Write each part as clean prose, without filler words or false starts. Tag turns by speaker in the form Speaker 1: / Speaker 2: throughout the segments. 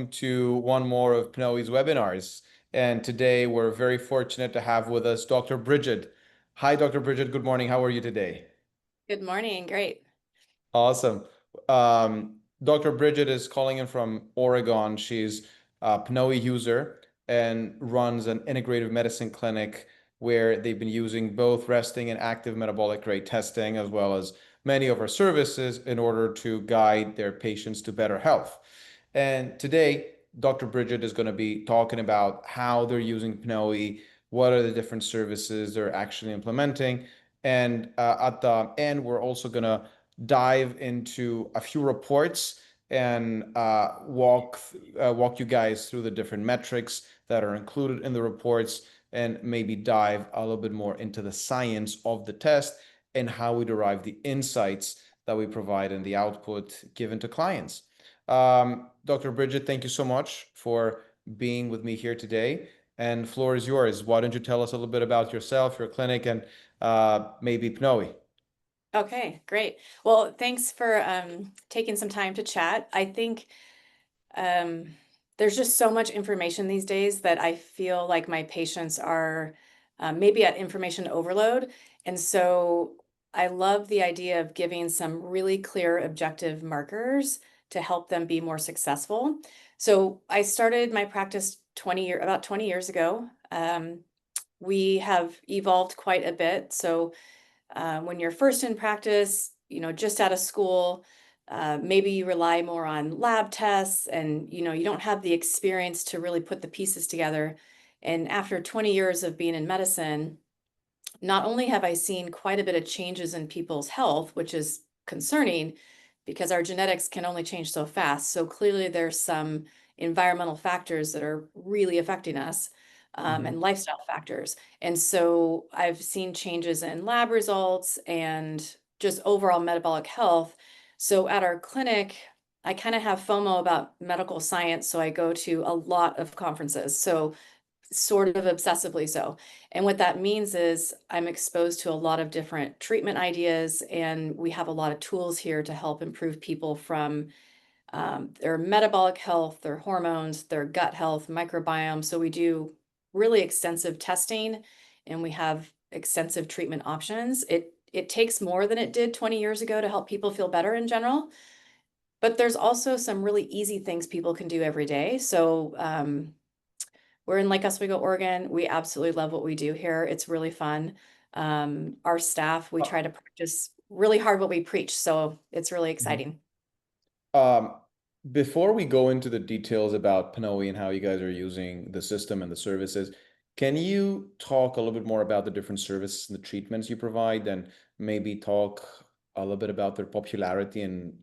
Speaker 1: To one more of PNOẉ's webinars. And today we're very fortunate to have with us Dr. Bridget. Hi, Dr. Bridget. Good morning. How are you today?
Speaker 2: Good morning. Great.
Speaker 1: Awesome. Dr. Bridget is calling in from Oregon. She's a PNOE user and runs an integrative medicine clinic where they've been using both resting and active metabolic rate testing, as well as many of our services in order to guide their patients to better health. And today, Dr. Bridget is going to be talking about how they're using PNOE, what are the different services they're actually implementing. And at the end, we're also going to dive into a few reports and walk you guys through the different metrics that are included in the reports, and maybe dive a little bit more into the science of the test and how we derive the insights that we provide and the output given to clients. Dr. Bridget, thank you so much for being with me here today. And floor is yours. Why don't you tell us a little bit about yourself, your clinic, and maybe PNOE?
Speaker 2: Okay, great. Well, thanks for taking some time to chat. I think there's just so much information these days that I feel like my patients are maybe at information overload. And so I love the idea of giving some really clear objective markers to help them be more successful. So I started my practice about 20 years ago. We have evolved quite a bit. So when you're first in practice, just out of school, maybe you rely more on lab tests and, you don't have the experience to really put the pieces together. And after 20 years of being in medicine, not only have I seen quite a bit of changes in people's health, which is concerning because our genetics can only change so fast. So clearly there's some environmental factors that are really affecting us. And lifestyle factors. And so I've seen changes in lab results and just overall metabolic health. So at our clinic, I kind of have FOMO about medical science. So I go to a lot of conferences. So sort of obsessively so. And what that means is I'm exposed to a lot of different treatment ideas, and we have a lot of tools here to help improve people from their metabolic health, their hormones, their gut health, microbiome. So we do really extensive testing and we have extensive treatment options. It takes more than it did 20 years ago to help people feel better in general, but there's also some really easy things people can do every day. So we're in Lake Oswego, Oregon. We absolutely love what we do here. It's really fun. Our staff, we try to practice really hard what we preach. So it's really exciting.
Speaker 1: Before we go into the details about PNOE and how you guys are using the system and the services, can you talk a little bit more about the different services and the treatments you provide, and maybe talk a little bit about their popularity and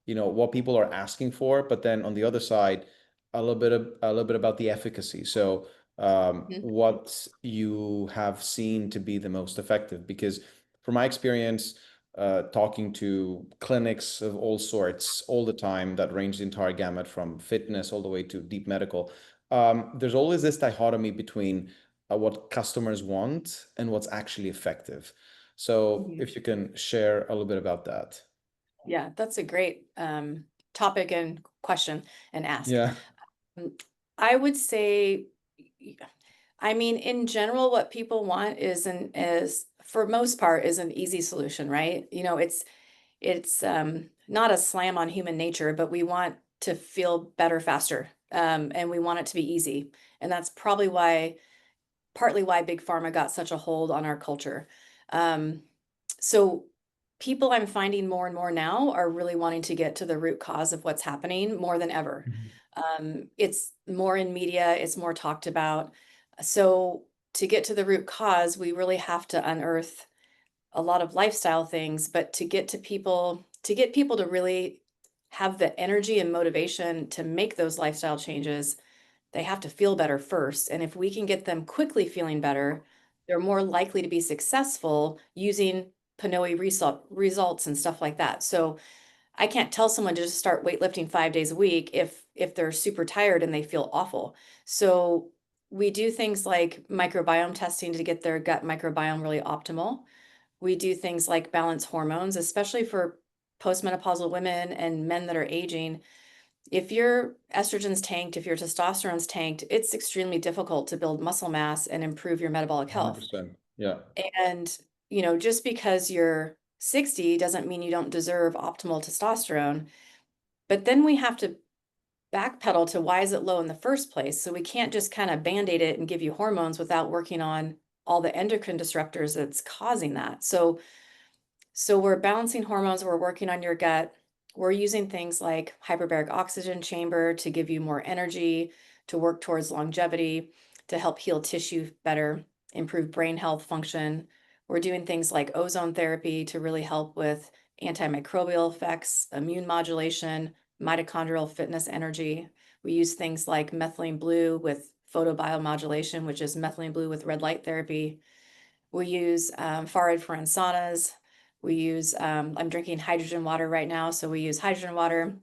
Speaker 1: what people are asking for, but then on the other side, a little bit about the efficacy. So what you have seen to be the most effective, because from my experience, talking to clinics of all sorts all the time that range the entire gamut from fitness all the way to deep medical, there's always this dichotomy between what customers want and what's actually effective. So if you can share a little bit about that.
Speaker 2: Yeah, that's a great topic and question and ask.
Speaker 1: Yeah.
Speaker 2: I would say, in general, what people want is for most part is an easy solution, right? It's not a slam on human nature, but we want to feel better faster, and we want it to be easy. And that's probably partly why Big Pharma got such a hold on our culture. So people I'm finding more and more now are really wanting to get to the root cause of what's happening more than ever. It's more in media, it's more talked about. So to get to the root cause, we really have to unearth a lot of lifestyle things, but to get people to really have the energy and motivation to make those lifestyle changes, they have to feel better first. And if we can get them quickly feeling better, they're more likely to be successful using PNOE results and stuff like that. So I can't tell someone to just start weightlifting 5 days a week if they're super tired and they feel awful. So we do things like microbiome testing to get their gut microbiome really optimal. We do things like balance hormones, especially for postmenopausal women and men that are aging. if your estrogen's tanked, if your testosterone's tanked, it's extremely difficult to build muscle mass and improve your metabolic health.
Speaker 1: 100%. Yeah.
Speaker 2: And, just because you're 60 doesn't mean you don't deserve optimal testosterone. But then we have to backpedal to why is it low in the first place? So we can't just kind of band-aid it and give you hormones without working on all the endocrine disruptors that's causing that. So we're balancing hormones, we're working on your gut. We're using things like hyperbaric oxygen chamber to give you more energy, to work towards longevity, to help heal tissue better, improve brain health function. We're doing things like ozone therapy to really help with antimicrobial effects, immune modulation, mitochondrial fitness energy. We use things like methylene blue with photobiomodulation, which is methylene blue with red light therapy. We use far infrared saunas. We use, I'm drinking hydrogen water right now, so we use hydrogen water.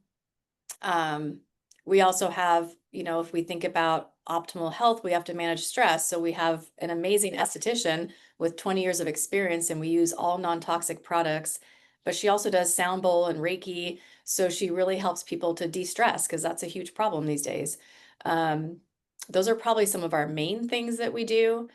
Speaker 2: We also have, if we think about optimal health, we have to manage stress. So we have an amazing esthetician with 20 years of experience, and we use all non-toxic products. But she also does sound bowl and Reiki. So she really helps people to de-stress because that's a huge problem these days. Those are probably some of our main things that we do.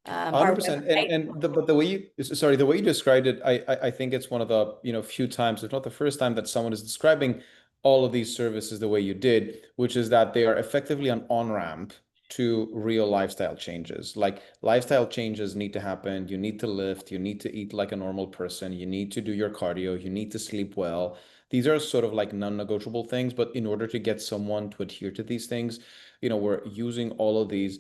Speaker 2: Our
Speaker 1: 100%.
Speaker 2: website.
Speaker 1: But the way the way you described it, I think it's one of the, few times, if not the first time, that someone is describing all of these services the way you did, which is that they are effectively an on-ramp to real lifestyle changes. Like, lifestyle changes need to happen. You need to lift, you need to eat like a normal person, you need to do your cardio, you need to sleep well. These are sort of like non-negotiable things, but in order to get someone to adhere to these things, we're using all of these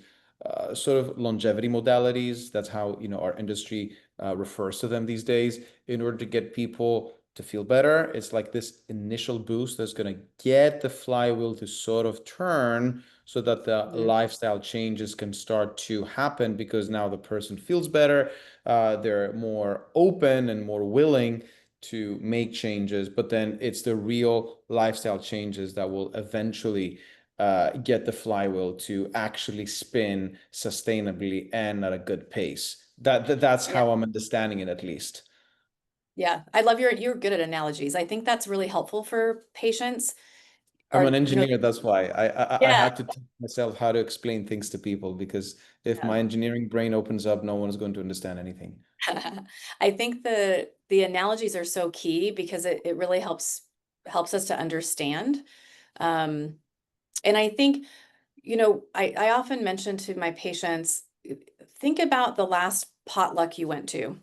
Speaker 1: sort of longevity modalities. That's how, our industry refers to them these days, in order to get people to feel better. It's like this initial boost that's going to get the flywheel to sort of turn, so that the lifestyle changes can start to happen, because now the person feels better. They're more open and more willing to make changes, but then it's the real lifestyle changes that will eventually get the flywheel to actually spin sustainably and at a good pace. That's how I'm understanding it, at least.
Speaker 2: Yeah, I love you're good at analogies. I think that's really helpful for patients.
Speaker 1: I'm
Speaker 2: Or,
Speaker 1: an engineer, that's why I
Speaker 2: yeah,
Speaker 1: have to teach myself how to explain things to people, because if
Speaker 2: yeah.
Speaker 1: my engineering brain opens up, no one's going to understand anything.
Speaker 2: I think the analogies are so key because it really helps us to understand. And I think, I often mention to my patients, think about the last potluck you went to.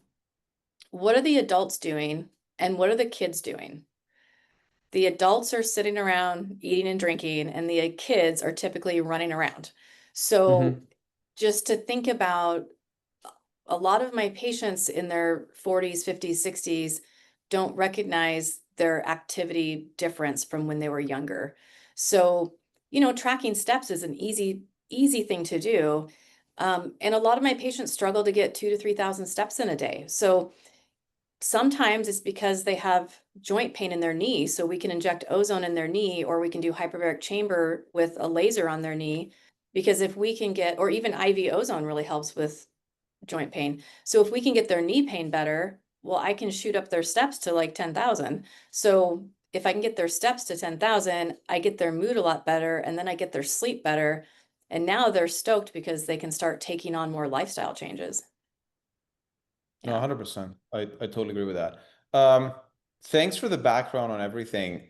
Speaker 2: What are the adults doing and what are the kids doing? The adults are sitting around eating and drinking, and the kids are typically running around. So just to think about, a lot of my patients in their 40s, 50s, 60s don't recognize their activity difference from when they were younger. So, tracking steps is an easy thing to do. And a lot of my patients struggle to get 2,000 to 3,000 steps in a day. So sometimes it's because they have joint pain in their knee. So we can inject ozone in their knee, or we can do hyperbaric chamber with a laser on their knee. Because if we can get, or even IV ozone really helps with joint pain. So if we can get their knee pain better, well, I can shoot up their steps to like 10,000. So if I can get their steps to 10,000, I get their mood a lot better, and then I get their sleep better. And now they're stoked because they can start taking on more lifestyle changes.
Speaker 1: No,
Speaker 2: Yeah.
Speaker 1: 100%. I totally agree with that. Thanks for the background on everything.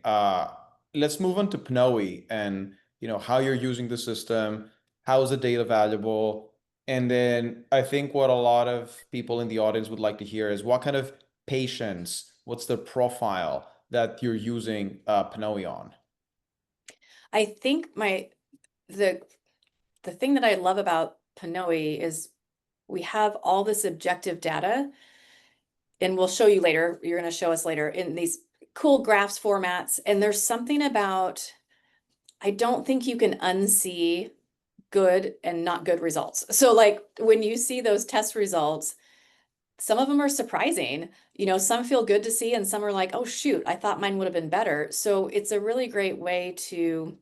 Speaker 1: Let's move on to PNOE, and how you're using the system, how is the data valuable, and then I think what a lot of people in the audience would like to hear is what kind of patients, what's the profile that you're using PNOE on?
Speaker 2: I think the thing that I love about PNOE is we have all this objective data, and we'll show you later. You're going to show us later in these cool graphs formats. And there's something about, I don't think you can unsee good and not good results. So like when you see those test results, some of them are surprising. Some feel good to see, and some are like, oh shoot, I thought mine would have been better. So it's a really great way to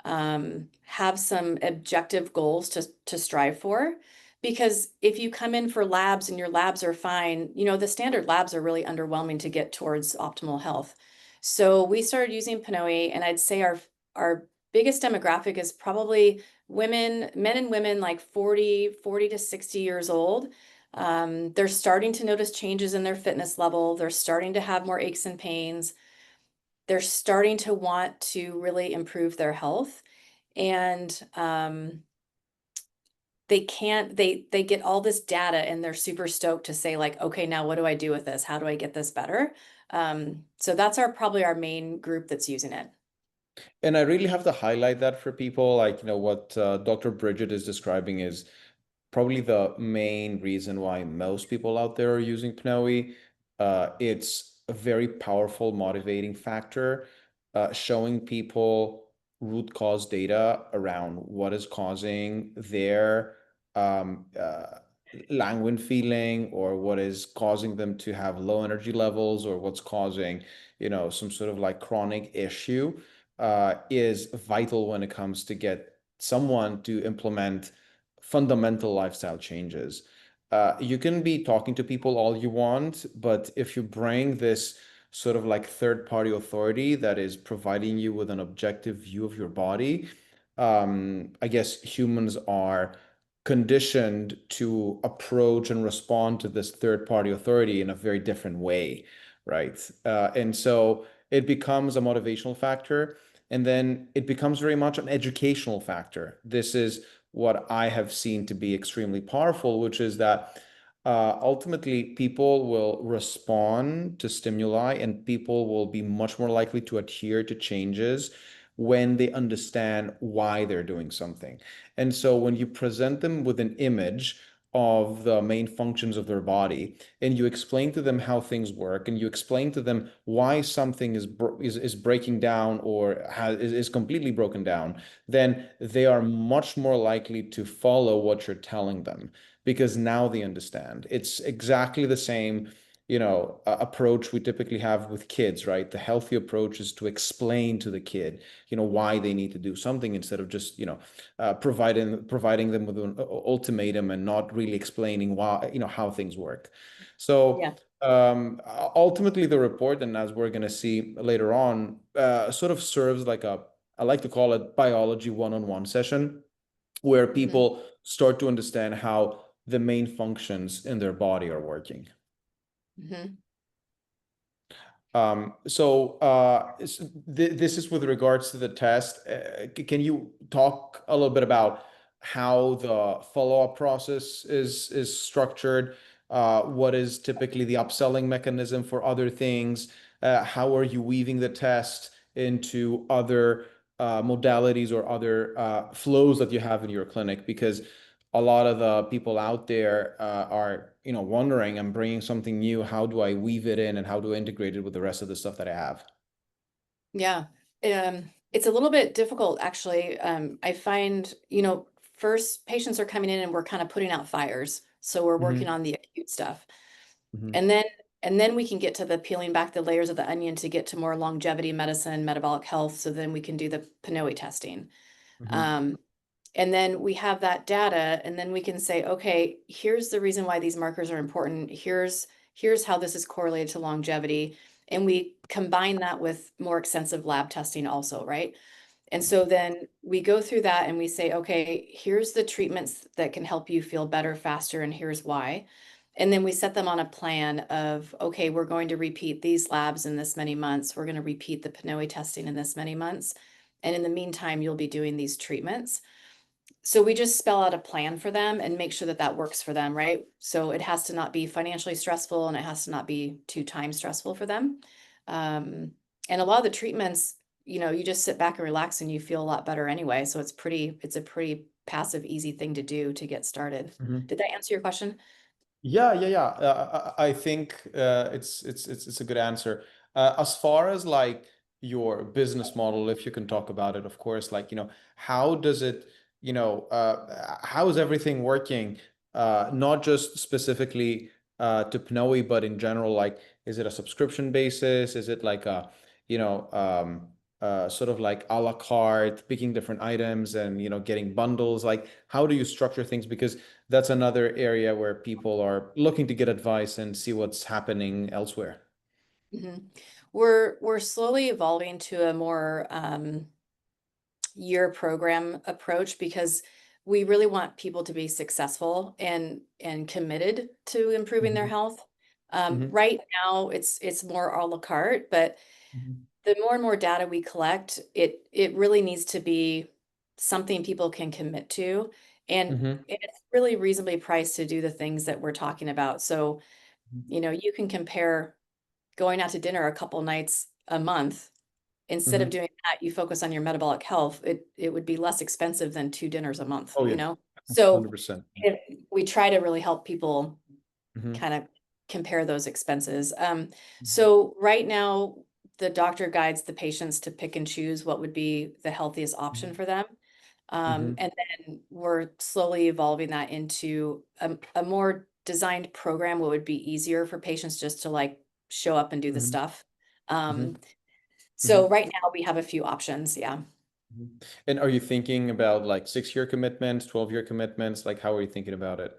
Speaker 2: have some objective goals to strive for. Because if you come in for labs and your labs are fine, the standard labs are really underwhelming to get towards optimal health. So we started using PNOE, and I'd say our biggest demographic is probably men and women like 40 to 60 years old. They're starting to notice changes in their fitness level. They're starting to have more aches and pains. They're starting to want to really improve their health. And they get all this data and they're super stoked to say like, okay, now what do I do with this? How do I get this better? So that's probably our main group that's using it.
Speaker 1: And I really have to highlight that for people, like, what Dr. Bridget is describing is probably the main reason why most people out there are using PNOE. It's a very powerful motivating factor, showing people root cause data around what is causing their languid feeling, or what is causing them to have low energy levels, or what's causing, some sort of like chronic issue, is vital when it comes to get someone to implement fundamental lifestyle changes. You can be talking to people all you want, but if you bring this sort of like third-party authority that is providing you with an objective view of your body, I guess humans are conditioned to approach and respond to this third-party authority in a very different way, right? And so it becomes a motivational factor, and then it becomes very much an educational factor. This is what I have seen to be extremely powerful, which is that ultimately people will respond to stimuli, and people will be much more likely to adhere to changes when they understand why they're doing something. And so when you present them with an image of the main functions of their body, and you explain to them how things work, and you explain to them why something is breaking down, or is completely broken down, then they are much more likely to follow what you're telling them, because now they understand. It's exactly the same, approach we typically have with kids, right? The healthy approach is to explain to the kid, why they need to do something, instead of just, providing them with an ultimatum and not really explaining why, how things work. So
Speaker 2: Yeah.
Speaker 1: ultimately the report, and as we're going to see later on, sort of serves like I like to call it biology one-on-one session, where people start to understand how the main functions in their body are working.
Speaker 2: Mm-hmm.
Speaker 1: This is with regards to the test. Can you talk a little bit about how the follow-up process is structured? What is typically the upselling mechanism for other things? How are you weaving the test into other modalities or other flows that you have in your clinic? Because a lot of the people out there are, wondering, I'm bringing something new. How do I weave it in, and how do I integrate it with the rest of the stuff that I have?
Speaker 2: Yeah. It's a little bit difficult, actually. I find, first patients are coming in and we're kind of putting out fires. So we're working
Speaker 1: Hmm.
Speaker 2: on the acute stuff.
Speaker 1: Hmm.
Speaker 2: And then we can get to the peeling back the layers of the onion to get to more longevity medicine, metabolic health. So then we can do the PNOE testing.
Speaker 1: Hmm.
Speaker 2: Um, and then we have that data, and then we can say, okay, here's the reason why these markers are important. Here's how this is correlated to longevity. And we combine that with more extensive lab testing also, right? And so then we go through that and we say, okay, here's the treatments that can help you feel better faster, and here's why. And then we set them on a plan of, okay, we're going to repeat these labs in this many months. We're going to repeat the PNOE testing in this many months. And in the meantime, you'll be doing these treatments. So we just spell out a plan for them and make sure that that works for them, right? So it has to not be financially stressful, and it has to not be too time stressful for them. And a lot of the treatments, you just sit back and relax and you feel a lot better anyway. So it's a pretty passive, easy thing to do to get started.
Speaker 1: Hmm.
Speaker 2: Did that answer your question?
Speaker 1: Yeah. I think it's a good answer. As far as like your business model, if you can talk about it, of course, like, how does it, how is everything working? Not just specifically to PNOE, but in general, like, is it a subscription basis? Is it like a, sort of like a la carte, picking different items and, getting bundles? Like, how do you structure things? Because that's another area where people are looking to get advice and see what's happening elsewhere.
Speaker 2: Mhm. We're slowly evolving to a more year program approach because we really want people to be successful and committed to improving their
Speaker 1: Mhm.
Speaker 2: health.
Speaker 1: Mhm.
Speaker 2: Right now, it's more a la carte, but
Speaker 1: Mhm.
Speaker 2: the more and more data we collect, it really needs to be something people can commit to, and
Speaker 1: Mhm.
Speaker 2: it's really reasonably priced to do the things that we're talking about. So,
Speaker 1: Mhm.
Speaker 2: you know, you can compare going out to dinner a couple nights a month. Instead of
Speaker 1: Mhm.
Speaker 2: doing that, you focus on your metabolic health. It would be less expensive than 2 dinners a month,
Speaker 1: Oh
Speaker 2: you
Speaker 1: yeah,
Speaker 2: know? So
Speaker 1: 100%.
Speaker 2: we try to really help people
Speaker 1: Mhm.
Speaker 2: kind of compare those expenses.
Speaker 1: Mhm.
Speaker 2: So right now, the doctor guides the patients to pick and choose what would be the healthiest option
Speaker 1: Mhm.
Speaker 2: for them.
Speaker 1: Mhm.
Speaker 2: And then we're slowly evolving that into a more designed program what would be easier for patients just to like show up and do the
Speaker 1: Mhm.
Speaker 2: stuff.
Speaker 1: Mhm.
Speaker 2: Um, so
Speaker 1: Mhm.
Speaker 2: right now we have a few options. Yeah.
Speaker 1: Mhm. And are you thinking about like 6-year commitments, 12-year commitments? Like, how are you thinking about it?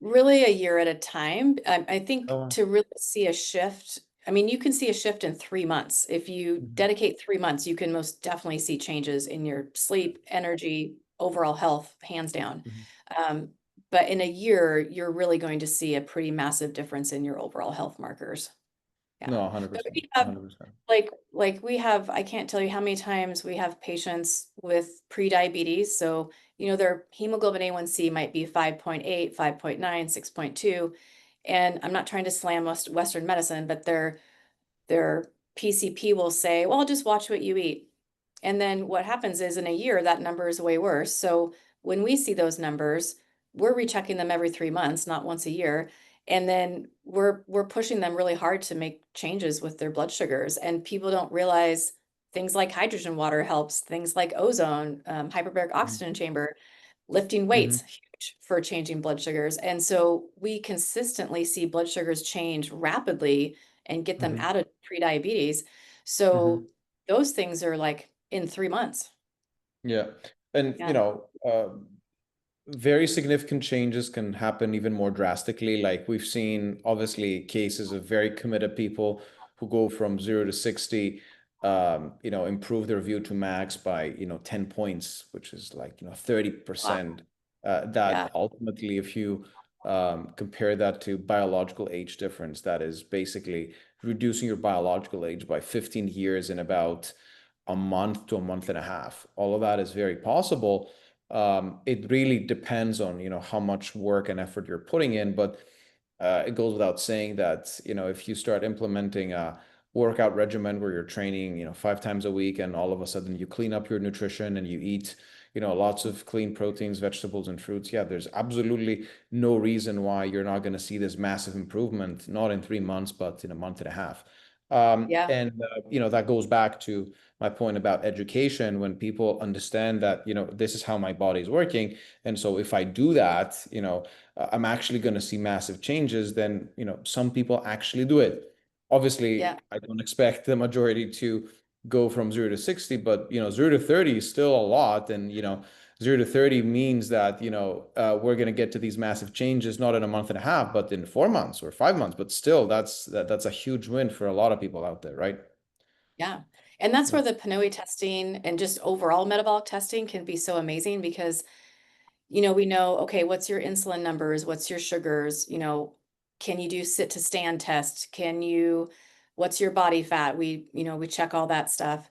Speaker 2: Really a year at a time. I think
Speaker 1: Oh.
Speaker 2: to really see a shift, I mean, you can see a shift in 3 months. If you
Speaker 1: Mhm.
Speaker 2: dedicate 3 months, you can most definitely see changes in your sleep, energy, overall health, hands down.
Speaker 1: Mhm.
Speaker 2: Um, but in a year, you're really going to see a pretty massive difference in your overall health markers. Yeah.
Speaker 1: No,
Speaker 2: But
Speaker 1: 100%.
Speaker 2: we have
Speaker 1: 100%.
Speaker 2: like we have, I can't tell you how many times we have patients with pre-diabetes. So, you know, their hemoglobin A1C might be 5.8, 5.9, 6.2. And I'm not trying to slam Western medicine, but their PCP will say, well, just watch what you eat. And then what happens is in a year, that number is way worse. So when we see those numbers, we're rechecking them every 3 months, not once a year. And then we're pushing them really hard to make changes with their blood sugars. And people don't realize things like hydrogen water helps, things like ozone, hyperbaric
Speaker 1: Mhm.
Speaker 2: oxygen chamber, lifting weights,
Speaker 1: Mhm.
Speaker 2: huge for changing blood sugars. And so we consistently see blood sugars change rapidly and get them
Speaker 1: Mhm.
Speaker 2: out of prediabetes.
Speaker 1: Mhm.
Speaker 2: So those things are like in 3 months.
Speaker 1: Yeah. And,
Speaker 2: Yeah.
Speaker 1: very significant changes can happen even more drastically. Like we've seen, obviously, cases of very committed people who go from 0 to 60, improve their VO2 max by, 10 points, which is like,
Speaker 2: Wow.
Speaker 1: 30%.
Speaker 2: Yeah.
Speaker 1: That ultimately, if you compare that to biological age difference, that is basically reducing your biological age by 15 years in about a month to a month and a half. All of that is very possible. It really depends on how much work and effort you're putting in, but it goes without saying that if you start implementing a workout regimen where you're training 5 times a week, and all of a sudden you clean up your nutrition and you eat lots of clean proteins, vegetables, and fruits, yeah, there's absolutely no reason why you're not going to see this massive improvement, not in 3 months but in a month and a half.
Speaker 2: Yeah.
Speaker 1: And that goes back to my point about education. When people understand that this is how my body is working, and so if I do that, I'm actually going to see massive changes, then some people actually do it.
Speaker 2: Yeah.
Speaker 1: Obviously, I don't expect the majority to go from 0 to 60, but 0 to 30 is still a lot. And 0 to 30 means that we're going to get to these massive changes not in a month and a half but in 4 months or 5 months. But still, that's a huge win for a lot of people out there, right?
Speaker 2: Yeah. And that's
Speaker 1: Yeah.
Speaker 2: where the PNOE testing and just overall metabolic testing can be so amazing because, we know, okay, what's your insulin numbers? What's your sugars? Can you do sit to stand test? What's your body fat? We check all that stuff.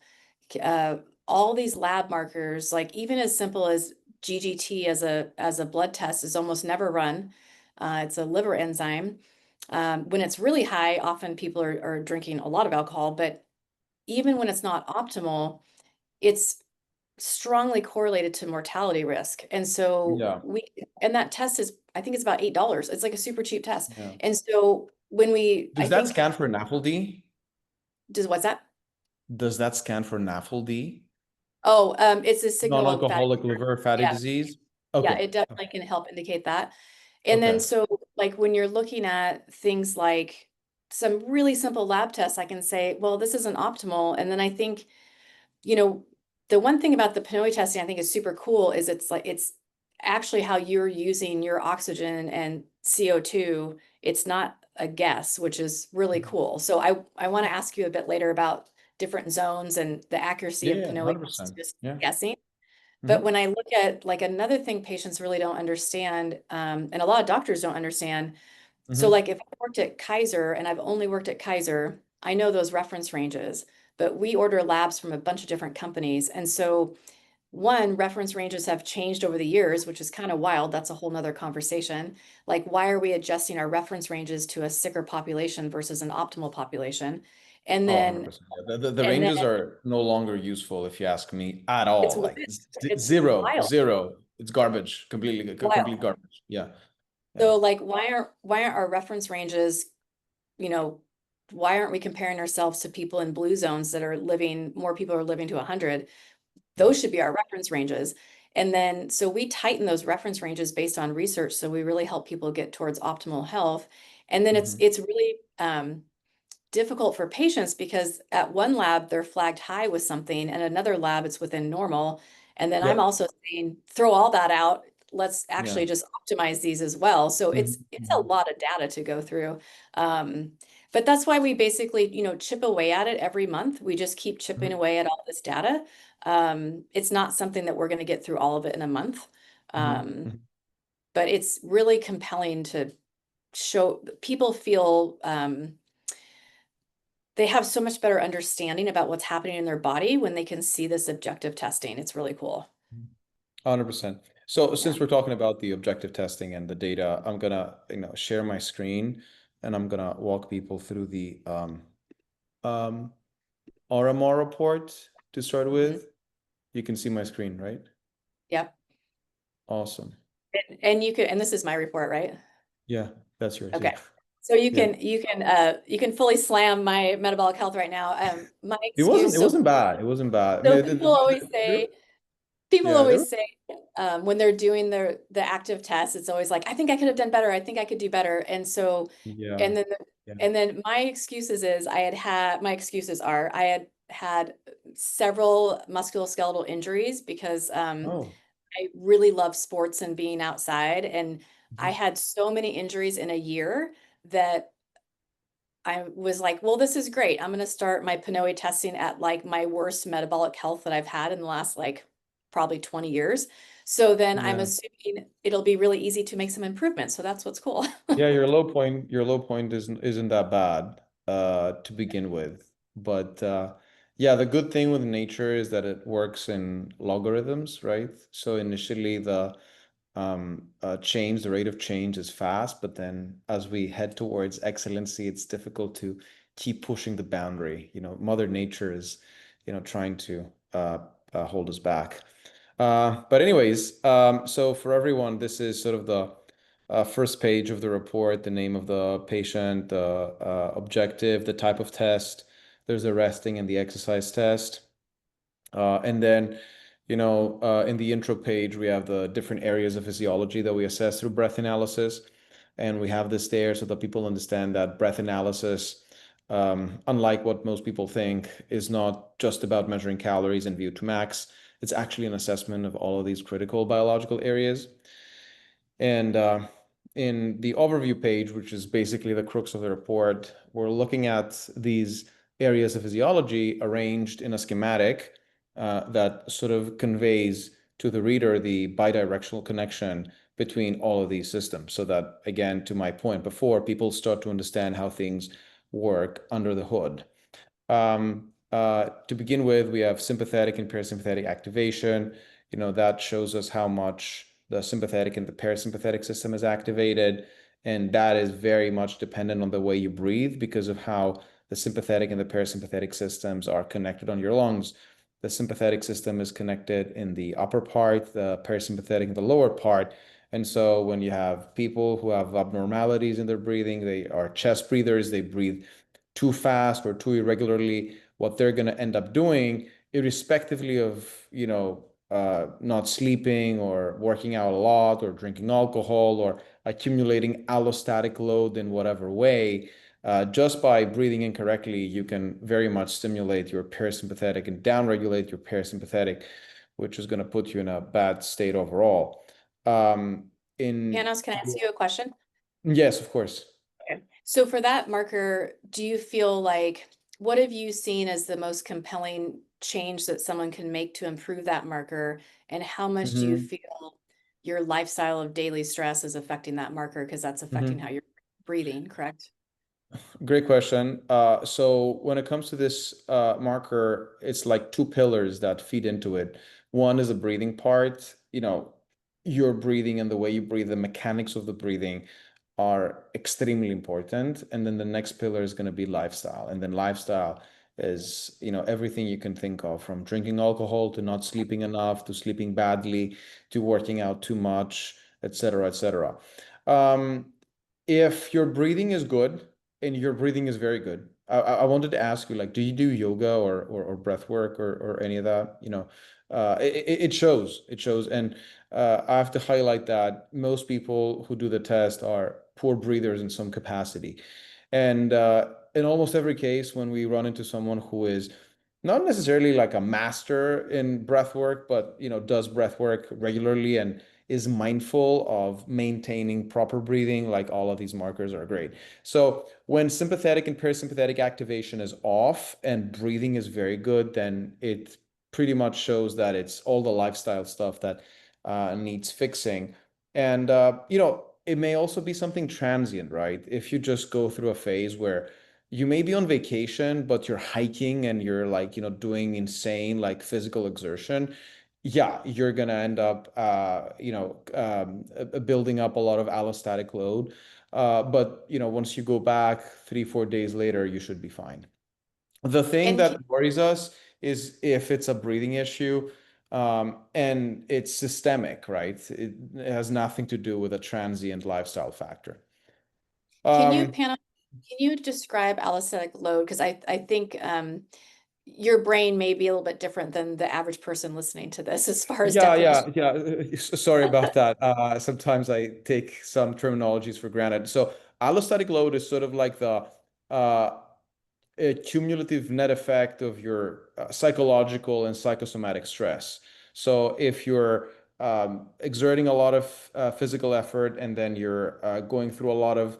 Speaker 2: Uh, all these lab markers, like even as simple as GGT as a blood test is almost never run. It's a liver enzyme. When it's really high, often people are drinking a lot of alcohol, but even when it's not optimal, it's strongly correlated to mortality risk. And so
Speaker 1: Yeah.
Speaker 2: and that test is, I think it's about $8. It's like a super cheap test.
Speaker 1: Yeah.
Speaker 2: And so I
Speaker 1: Does that
Speaker 2: think,
Speaker 1: scan for NAFLD?
Speaker 2: what's that?
Speaker 1: Does that scan for NAFLD?
Speaker 2: Oh, it's a signal of fatty
Speaker 1: Non-alcoholic
Speaker 2: liver.
Speaker 1: liver fatty
Speaker 2: Yeah.
Speaker 1: disease?
Speaker 2: Yeah,
Speaker 1: Okay.
Speaker 2: it definitely can help indicate that. And then
Speaker 1: Okay.
Speaker 2: so like when you're looking at things like some really simple lab tests, I can say, well, this isn't optimal. And then I think, you know, the one thing about the PNOE testing I think is super cool is it's actually how you're using your oxygen and CO2. It's not a guess, which is really cool. So I want to ask you a bit later about different zones and the accuracy
Speaker 1: Yeah,
Speaker 2: of
Speaker 1: yeah,
Speaker 2: PNOE versus
Speaker 1: 100%.
Speaker 2: just
Speaker 1: Yeah.
Speaker 2: guessing. But when I look at like another thing patients really don't understand, and a lot of doctors don't understand. So like if I worked at Kaiser and I've only worked at Kaiser, I know those reference ranges, but we order labs from a bunch of different companies. And so one, reference ranges have changed over the years, which is kind of wild. That's a whole nother conversation. Like, why are we adjusting our reference ranges to a sicker population versus an optimal population? And
Speaker 1: Oh,
Speaker 2: then,
Speaker 1: 100%. Yeah, the
Speaker 2: and then
Speaker 1: ranges are no longer useful if you ask me at
Speaker 2: it's
Speaker 1: all. Like
Speaker 2: it's
Speaker 1: zero,
Speaker 2: wild,
Speaker 1: zero. It's garbage, completely,
Speaker 2: wild.
Speaker 1: complete garbage. Yeah, yeah.
Speaker 2: So like, why aren't our reference ranges, you know, why aren't we comparing ourselves to people in blue zones that are living, more people are living to 100? Those should be our reference ranges. And then, so we tighten those reference ranges based on research. So we really help people get towards optimal health. And then it's really difficult for patients because at one lab, they're flagged high with something, and another lab, it's within normal. And then I'm
Speaker 1: Yep.
Speaker 2: also saying, throw all that out. Let's actually
Speaker 1: Yeah.
Speaker 2: just optimize these as well. So it's a lot of data to go through. But that's why we basically, chip away at it every month. We just keep chipping away at all this data. It's not something that we're going to get through all of it in a month. But it's really compelling to show people feel they have so much better understanding about what's happening in their body when they can see this objective testing. It's really cool.
Speaker 1: 100%. So since
Speaker 2: Yeah.
Speaker 1: we're talking about the objective testing and the data, I'm gonna, share my screen and I'm gonna walk people through the RMR report to start with. You can see my screen, right?
Speaker 2: Yep.
Speaker 1: Awesome.
Speaker 2: And you could, and this is my report, right?
Speaker 1: Yeah, that's yours.
Speaker 2: Okay.
Speaker 1: Yeah.
Speaker 2: So you
Speaker 1: Yeah.
Speaker 2: can fully slam my metabolic health right now. My
Speaker 1: It
Speaker 2: excuse,
Speaker 1: wasn't bad. It wasn't bad. I
Speaker 2: so
Speaker 1: mean,
Speaker 2: people always say,
Speaker 1: yeah, there
Speaker 2: when they're doing the active test, it's always like, I think I could have done better. I think I could do better. And so,
Speaker 1: yeah.
Speaker 2: and then,
Speaker 1: Yeah.
Speaker 2: and then my excuses are I had several musculoskeletal injuries because,
Speaker 1: Oh.
Speaker 2: I really love sports and being outside. And I had so many injuries in a year that I was like, well, this is great. I'm going to start my PNOE testing at like my worst metabolic health that I've had in the last like probably 20 years. So then I'm
Speaker 1: Yeah.
Speaker 2: assuming it'll be really easy to make some improvements. So that's what's cool.
Speaker 1: Yeah, your low point isn't that bad to begin with. But yeah, the good thing with nature is that it works in logarithms, right? So initially the rate of change is fast, but then as we head towards excellency, it's difficult to keep pushing the boundary. Mother Nature is, trying to hold us back. But anyways, so for everyone, this is sort of the first page of the report, the name of the patient, the objective, the type of test. There's the resting and the exercise test. And then, in the intro page, we have the different areas of physiology that we assess through breath analysis. And we have this there so that people understand that breath analysis, unlike what most people think, is not just about measuring calories and VO2 max. It's actually an assessment of all of these critical biological areas. And in the overview page, which is basically the crux of the report, we're looking at these areas of physiology arranged in a schematic that sort of conveys to the reader the bidirectional connection between all of these systems. So that, again, to my point before, people start to understand how things work under the hood. To begin with, we have sympathetic and parasympathetic activation. That shows us how much the sympathetic and the parasympathetic system is activated. And that is very much dependent on the way you breathe because of how the sympathetic and the parasympathetic systems are connected on your lungs. The sympathetic system is connected in the upper part, the parasympathetic in the lower part. And so when you have people who have abnormalities in their breathing, they are chest breathers, they breathe too fast or too irregularly, what they're going to end up doing, irrespectively of, not sleeping or working out a lot or drinking alcohol or accumulating allostatic load in whatever way, just by breathing incorrectly, you can very much stimulate your parasympathetic and downregulate your parasympathetic, which is going to put you in a bad state overall.
Speaker 2: Panos, can I ask you a question?
Speaker 1: Yes, of course.
Speaker 2: Okay. So for that marker, do you feel like, what have you seen as the most compelling change that someone can make to improve that marker? And how much do you
Speaker 1: Mm-hmm.
Speaker 2: feel your lifestyle of daily stress is affecting that marker? Because that's affecting how you're breathing, correct?
Speaker 1: Great question. So when it comes to this marker, it's like two pillars that feed into it. One is the breathing part. Your breathing and the way you breathe, the mechanics of the breathing are extremely important. And then the next pillar is going to be lifestyle. And then lifestyle is, everything you can think of, from drinking alcohol to not sleeping enough to sleeping badly to working out too much, et cetera, et cetera. If your breathing is good, and your breathing is very good. I wanted to ask you, like, do you do yoga or breath work or any of that? It shows. It shows. And I have to highlight that most people who do the test are poor breathers in some capacity. And in almost every case, when we run into someone who is not necessarily like a master in breath work, but does breath work regularly and is mindful of maintaining proper breathing, like, all of these markers are great. So when sympathetic and parasympathetic activation is off and breathing is very good, then it pretty much shows that it's all the lifestyle stuff that needs fixing. And it may also be something transient, right? If you just go through a phase where you may be on vacation, but you're hiking and you're, like, doing insane, like, physical exertion, yeah, you're gonna end up, building up a lot of allostatic load. But once you go back 3, 4 days later, you should be fine. The thing
Speaker 2: And
Speaker 1: that worries us is if it's a breathing issue, and it's systemic, right? It has nothing to do with a transient lifestyle factor.
Speaker 2: can you,
Speaker 1: Um,
Speaker 2: Pam, can you describe allostatic load? Because I think your brain may be a little bit different than the average person listening to this as far as
Speaker 1: Yeah,
Speaker 2: definition.
Speaker 1: yeah, yeah. Sorry about that. Sometimes I take some terminologies for granted. So allostatic load is sort of like the a cumulative net effect of your psychological and psychosomatic stress. So if you're exerting a lot of physical effort and then you're going through a lot of,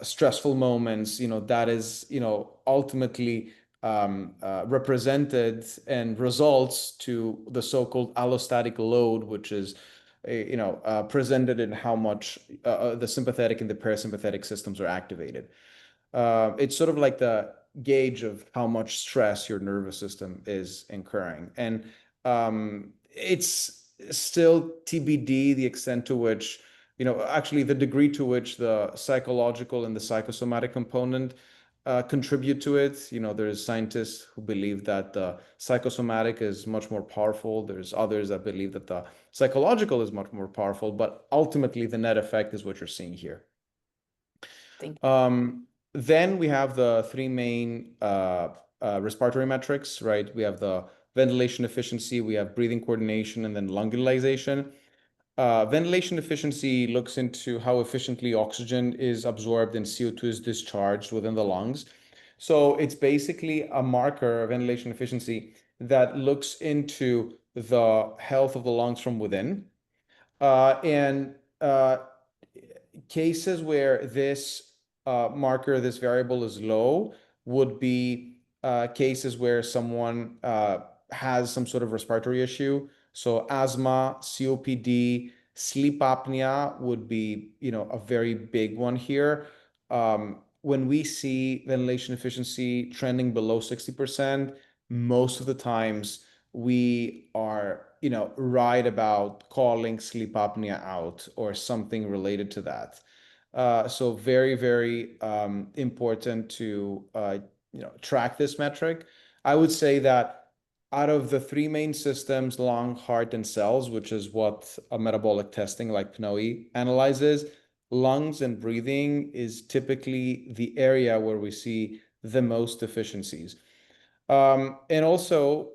Speaker 1: stressful moments, that is, ultimately represented and results to the so-called allostatic load, which is presented in how much the sympathetic and the parasympathetic systems are activated. It's sort of like the gauge of how much stress your nervous system is incurring. And it's still TBD the extent to which, actually the degree to which the psychological and the psychosomatic component contribute to it. There's scientists who believe that the psychosomatic is much more powerful. There's others that believe that the psychological is much more powerful, but ultimately the net effect is what you're seeing here.
Speaker 2: Thank you.
Speaker 1: Then we have the three main respiratory metrics, right? We have the ventilation efficiency, we have breathing coordination, and then lung utilization. Ventilation efficiency looks into how efficiently oxygen is absorbed and CO2 is discharged within the lungs. So it's basically a marker of ventilation efficiency that looks into the health of the lungs from within. And cases where this marker, this variable is low, would be cases where someone has some sort of respiratory issue. So asthma, COPD, sleep apnea would be, a very big one here. When we see ventilation efficiency trending below 60%, most of the times we are, right about calling sleep apnea out or something related to that. So very, very important to track this metric. I would say that out of the three main systems, lung, heart, and cells, which is what a metabolic testing like PNOE analyzes, lungs and breathing is typically the area where we see the most deficiencies. And also,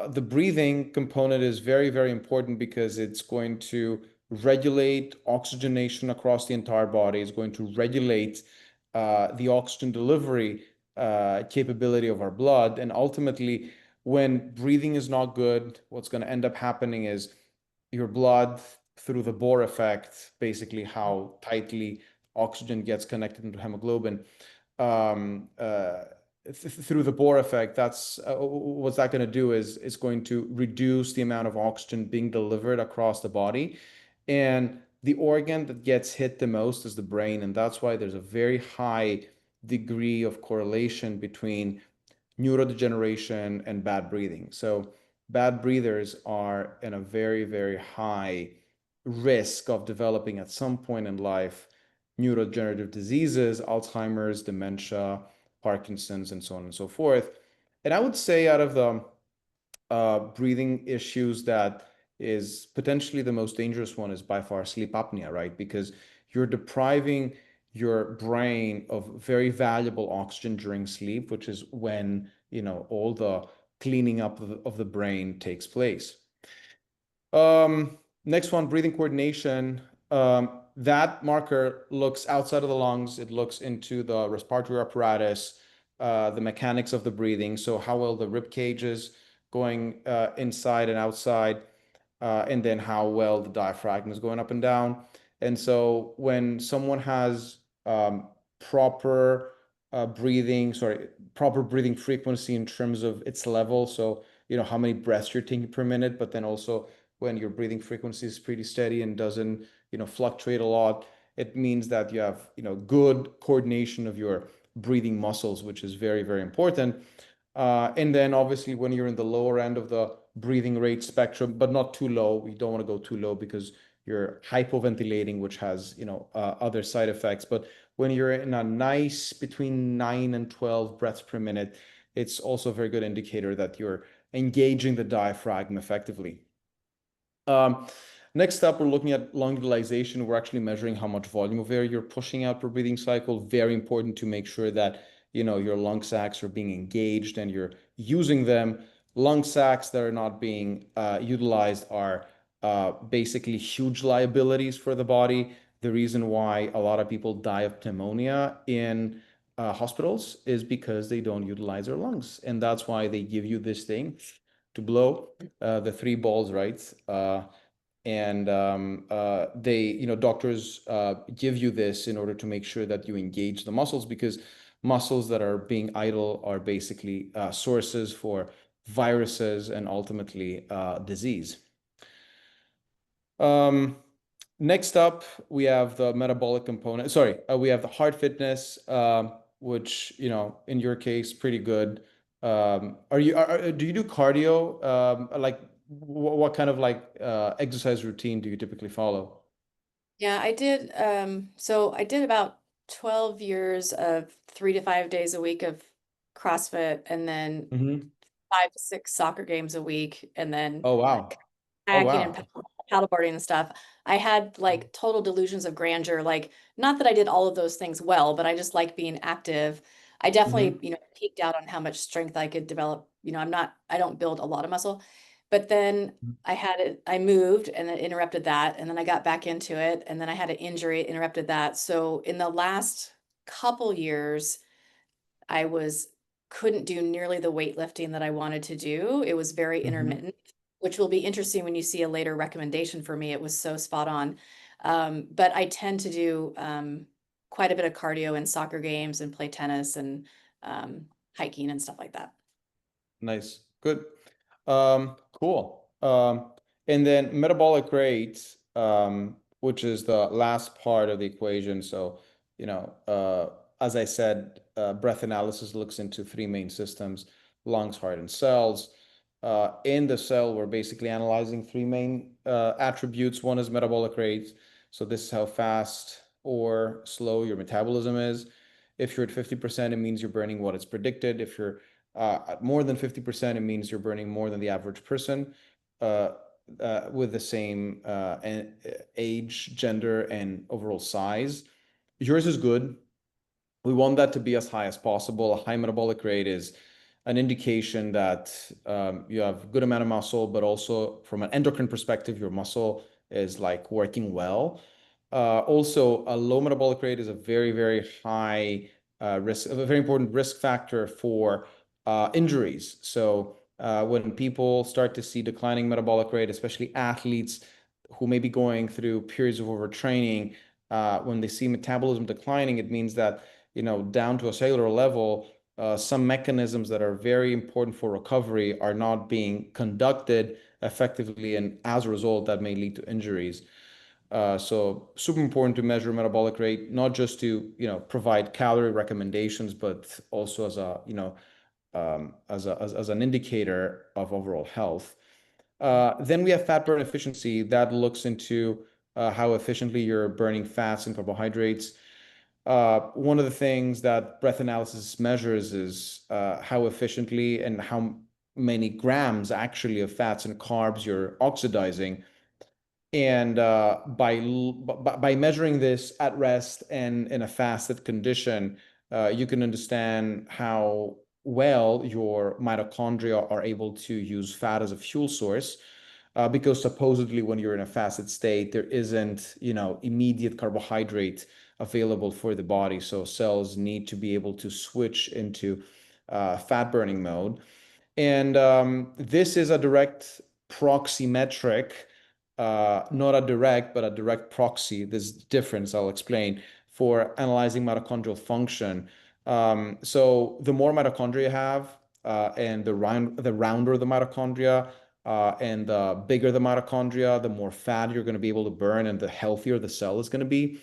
Speaker 1: the breathing component is very, very important because it's going to regulate oxygenation across the entire body. It's going to regulate the oxygen delivery capability of our blood. And ultimately, when breathing is not good, what's going to end up happening is your blood, through the Bohr effect, basically how tightly oxygen gets connected into hemoglobin, through the Bohr effect, that's what's that going to do is it's going to reduce the amount of oxygen being delivered across the body. And the organ that gets hit the most is the brain. And that's why there's a very high degree of correlation between neurodegeneration and bad breathing. So bad breathers are in a very, very high risk of developing at some point in life neurodegenerative diseases, Alzheimer's, dementia, Parkinson's, and so on and so forth. And I would say out of the breathing issues that is potentially the most dangerous one is by far sleep apnea, right? Because you're depriving your brain of very valuable oxygen during sleep, which is when, all the cleaning up of the brain takes place. Next one, breathing coordination. That marker looks outside of the lungs. It looks into the respiratory apparatus, the mechanics of the breathing. So how well the rib cage is going inside and outside, and then how well the diaphragm is going up and down. And so when someone has proper breathing frequency in terms of its level, so how many breaths you're taking per minute, but then also when your breathing frequency is pretty steady and doesn't fluctuate a lot, it means that you have good coordination of your breathing muscles, which is very, very important. And then obviously when you're in the lower end of the breathing rate spectrum, but not too low, we don't want to go too low because you're hypoventilating, which has other side effects. But when you're in a nice between 9 and 12 breaths per minute, it's also a very good indicator that you're engaging the diaphragm effectively. Next up, we're looking at lung utilization. We're actually measuring how much volume of air you're pushing out per breathing cycle. Very important to make sure that your lung sacs are being engaged and you're using them. Lung sacs that are not being utilized are basically huge liabilities for the body. The reason why a lot of people die of pneumonia in hospitals is because they don't utilize their lungs. And that's why they give you this thing to blow, the 3 balls, right? Doctors give you this in order to make sure that you engage the muscles, because muscles that are being idle are basically sources for viruses and ultimately disease. Next up, we have the metabolic component. We have the heart fitness, which, in your case, pretty good. Do you do cardio? What kind of exercise routine do you typically follow?
Speaker 2: Yeah, I did. So I did about 12 years of 3 to 5 days a week of CrossFit, and then 5 to 6 soccer games a week, and then
Speaker 1: Oh, wow.
Speaker 2: kayaking and paddleboarding and stuff. I had like total delusions of grandeur. Like, not that I did all of those things well, but I just like being active. I definitely, peaked out on how much strength I could develop. I don't build a lot of muscle, but then I moved and it interrupted that. And then I got back into it. And then I had an injury, it interrupted that. So in the last couple years, couldn't do nearly the weightlifting that I wanted to do. It was very intermittent, which will be interesting when you see a later recommendation for me. It was so spot on. But I tend to do quite a bit of cardio and soccer games and play tennis and hiking and stuff like that.
Speaker 1: Nice. Good. Cool. And then metabolic rate, which is the last part of the equation. So, as I said, breath analysis looks into 3 main systems: lungs, heart, and cells. In the cell, we're basically analyzing 3 main attributes. One is metabolic rate. So this is how fast or slow your metabolism is. If you're at 50%, it means you're burning what is predicted. If you're at more than 50%, it means you're burning more than the average person with the same age, gender, and overall size. Yours is good. We want that to be as high as possible. A high metabolic rate is an indication that you have a good amount of muscle, but also from an endocrine perspective, your muscle is like working well. Also, a low metabolic rate is a very, very high risk, a very important risk factor for injuries. So when people start to see declining metabolic rate, especially athletes who may be going through periods of overtraining, when they see metabolism declining, it means that, down to a cellular level, some mechanisms that are very important for recovery are not being conducted effectively, and as a result, that may lead to injuries. So super important to measure metabolic rate, not just to, provide calorie recommendations, but also as a, as an indicator of overall health. Then we have fat burn efficiency that looks into how efficiently you're burning fats and carbohydrates. One of the things that breath analysis measures is how efficiently and how many grams actually of fats and carbs you're oxidizing. And by measuring this at rest and in a fasted condition, you can understand how well your mitochondria are able to use fat as a fuel source. Because supposedly when you're in a fasted state, there isn't, immediate carbohydrate available for the body. So cells need to be able to switch into fat burning mode. And this is a direct proxy metric, not a direct, but a direct proxy. This difference I'll explain for analyzing mitochondrial function. So the more mitochondria you have, and the rounder the mitochondria, and the bigger the mitochondria, the more fat you're going to be able to burn, and the healthier the cell is going to be.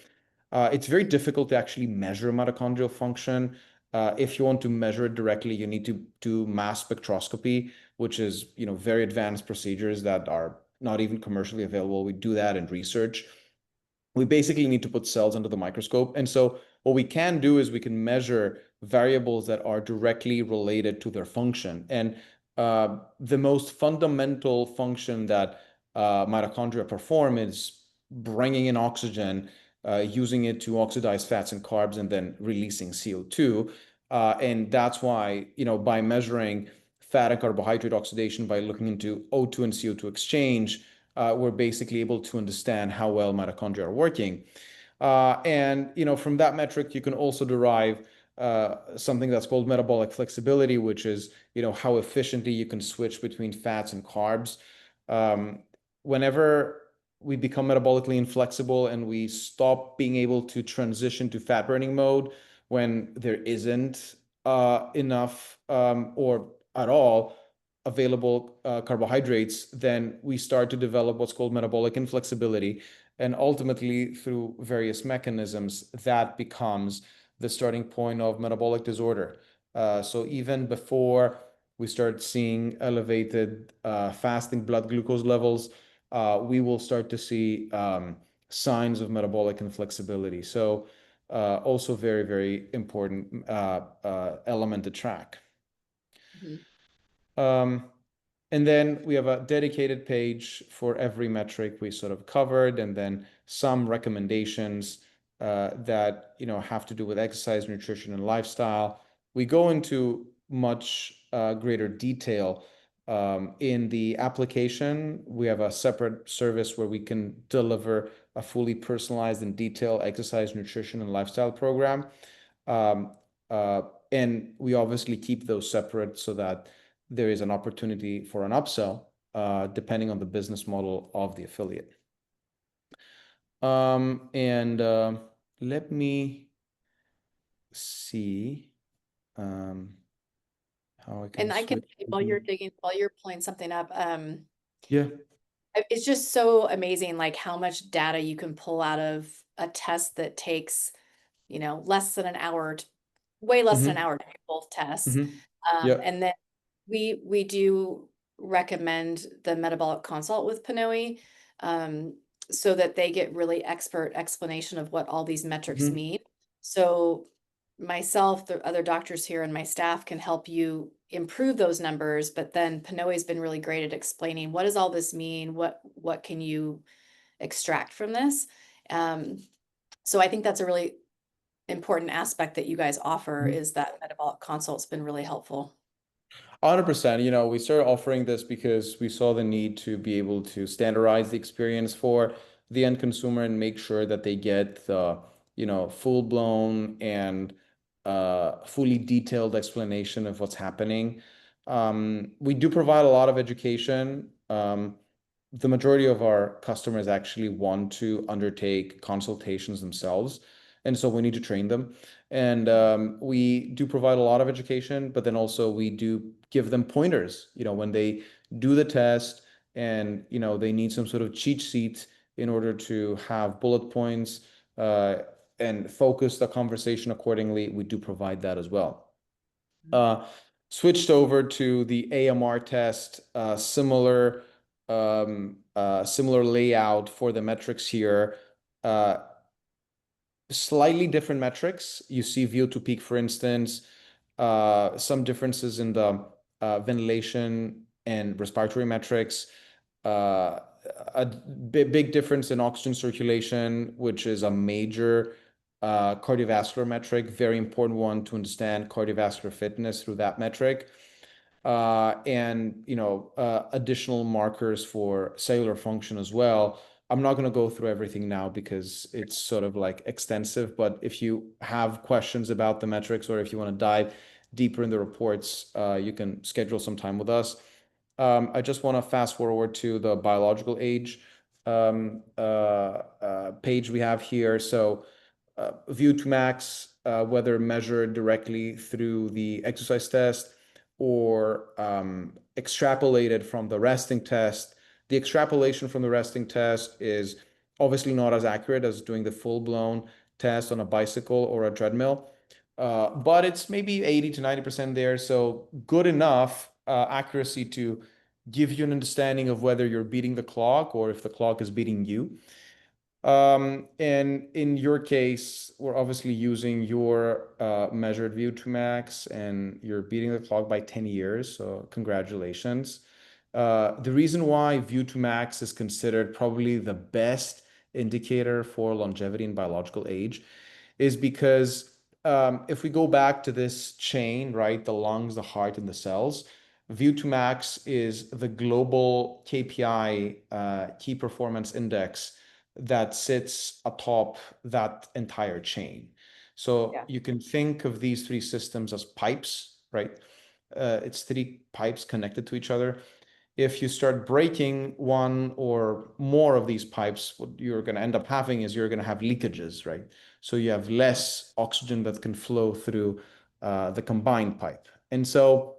Speaker 1: It's very difficult to actually measure mitochondrial function. If you want to measure it directly, you need to do mass spectroscopy, which is, very advanced procedures that are not even commercially available. We do that in research. We basically need to put cells under the microscope. And so what we can do is we can measure variables that are directly related to their function. And the most fundamental function that mitochondria perform is bringing in oxygen, using it to oxidize fats and carbs, and then releasing CO2. And that's why, by measuring fat and carbohydrate oxidation by looking into O2 and CO2 exchange, we're basically able to understand how well mitochondria are working. And from that metric, you can also derive something that's called metabolic flexibility, which is how efficiently you can switch between fats and carbs. Whenever we become metabolically inflexible and we stop being able to transition to fat burning mode when there isn't enough or at all available carbohydrates, then we start to develop what's called metabolic inflexibility. And ultimately, through various mechanisms, that becomes the starting point of metabolic disorder. So even before we start seeing elevated fasting blood glucose levels, we will start to see signs of metabolic inflexibility. So also very, very important element to track. And then we have a dedicated page for every metric we sort of covered, and then some recommendations that have to do with exercise, nutrition, and lifestyle. We go into much greater detail in the application. We have a separate service where we can deliver a fully personalized and detailed exercise, nutrition, and lifestyle program. And we obviously keep those separate so that there is an opportunity for an upsell, depending on the business model of the affiliate. And let me see how I can.
Speaker 2: And I can, while you're pulling something up,
Speaker 1: yeah,
Speaker 2: it's just so amazing, like how much data you can pull out of a test that takes, less than an hour, way less than an hour to do both tests.
Speaker 1: Yeah.
Speaker 2: And then we do recommend the metabolic consult with PNOE, so that they get really expert explanation of what all these metrics mean. So myself, the other doctors here, and my staff can help you improve those numbers. But then PNOE has been really great at explaining, what does all this mean? What can you extract from this? So I think that's a really important aspect that you guys offer, is that metabolic consult's been really helpful.
Speaker 1: 100%. We started offering this because we saw the need to be able to standardize the experience for the end consumer and make sure that they get the, full-blown and fully detailed explanation of what's happening. We do provide a lot of education. The majority of our customers actually want to undertake consultations themselves. And so we need to train them. And we do provide a lot of education, but then also we do give them pointers, when they do the test and, they need some sort of cheat sheet in order to have bullet points and focus the conversation accordingly. We do provide that as well. Switched over to the AMR test, similar layout for the metrics here. Slightly different metrics. You see VO2 peak, for instance, some differences in the ventilation and respiratory metrics, a big difference in oxygen circulation, which is a major cardiovascular metric, very important one to understand cardiovascular fitness through that metric. And additional markers for cellular function as well. I'm not going to go through everything now because it's sort of like extensive, but if you have questions about the metrics or if you want to dive deeper in the reports, you can schedule some time with us. I just want to fast forward to the biological age page we have here. So VO2 max, whether measured directly through the exercise test or extrapolated from the resting test. The extrapolation from the resting test is obviously not as accurate as doing the full-blown test on a bicycle or a treadmill, but it's maybe 80 to 90% there. So good enough accuracy to give you an understanding of whether you're beating the clock or if the clock is beating you. And in your case, we're obviously using your measured VO2 max, and you're beating the clock by 10 years. So congratulations. The reason why VO2 max is considered probably the best indicator for longevity in biological age is because if we go back to this chain, right, the lungs, the heart, and the cells, VO2 max is the global KPI, key performance index, that sits atop that entire chain. So you can think of these three systems as pipes, right? It's three pipes connected to each other. If you start breaking one or more of these pipes, what you're going to end up having is you're going to have leakages, right? So you have less oxygen that can flow through the combined pipe. And so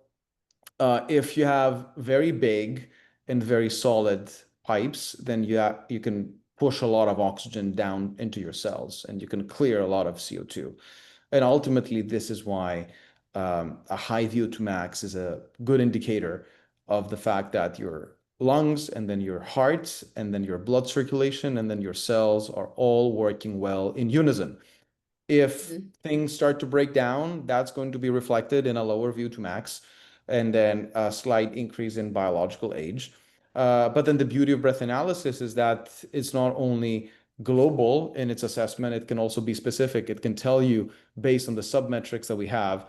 Speaker 1: if you have very big and very solid pipes, then you can push a lot of oxygen down into your cells and you can clear a lot of CO2. And ultimately, this is why a high VO2 max is a good indicator of the fact that your lungs and then your heart and then your blood circulation and then your cells are all working well in unison. If things start to break down, that's going to be reflected in a lower VO2 max and then a slight increase in biological age. But then the beauty of breath analysis is that it's not only global in its assessment, it can also be specific. It can tell you, based on the submetrics that we have,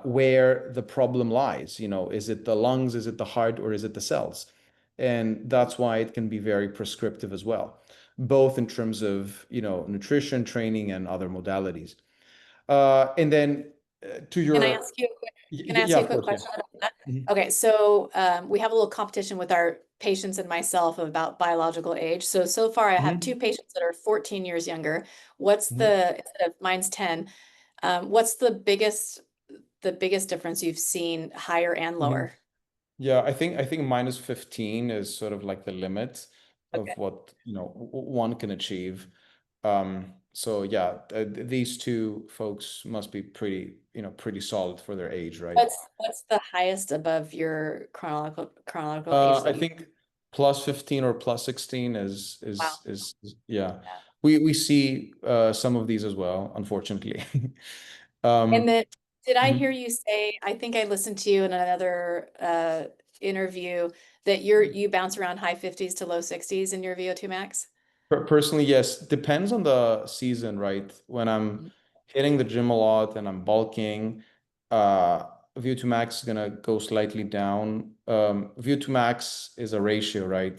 Speaker 1: where the problem lies. Is it the lungs, is it the heart, or is it the cells? And that's why it can be very prescriptive as well, both in terms of, nutrition, training, and other modalities. And then to your...
Speaker 2: Can I ask you a quick question about that? Okay, so we have a little competition with our patients and myself about biological age. So far I have two patients that are 14 years younger. What's instead of mine's 10, what's the biggest difference you've seen, higher and lower?
Speaker 1: Yeah, I think -15 is sort of like the limit of what one can achieve. So yeah, these two folks must be pretty solid for their age, right?
Speaker 2: What's the highest above your chronological age?
Speaker 1: I think +15 or +16 is
Speaker 2: Wow.
Speaker 1: yeah. We see some of these as well, unfortunately.
Speaker 2: And then did I hear you say, I think I listened to you in another interview, that you bounce around high 50s to low 60s in your VO2 max?
Speaker 1: Personally, yes. Depends on the season, right? When I'm hitting the gym a lot and I'm bulking, VO2 max is gonna go slightly down. VO2 max is a ratio, right?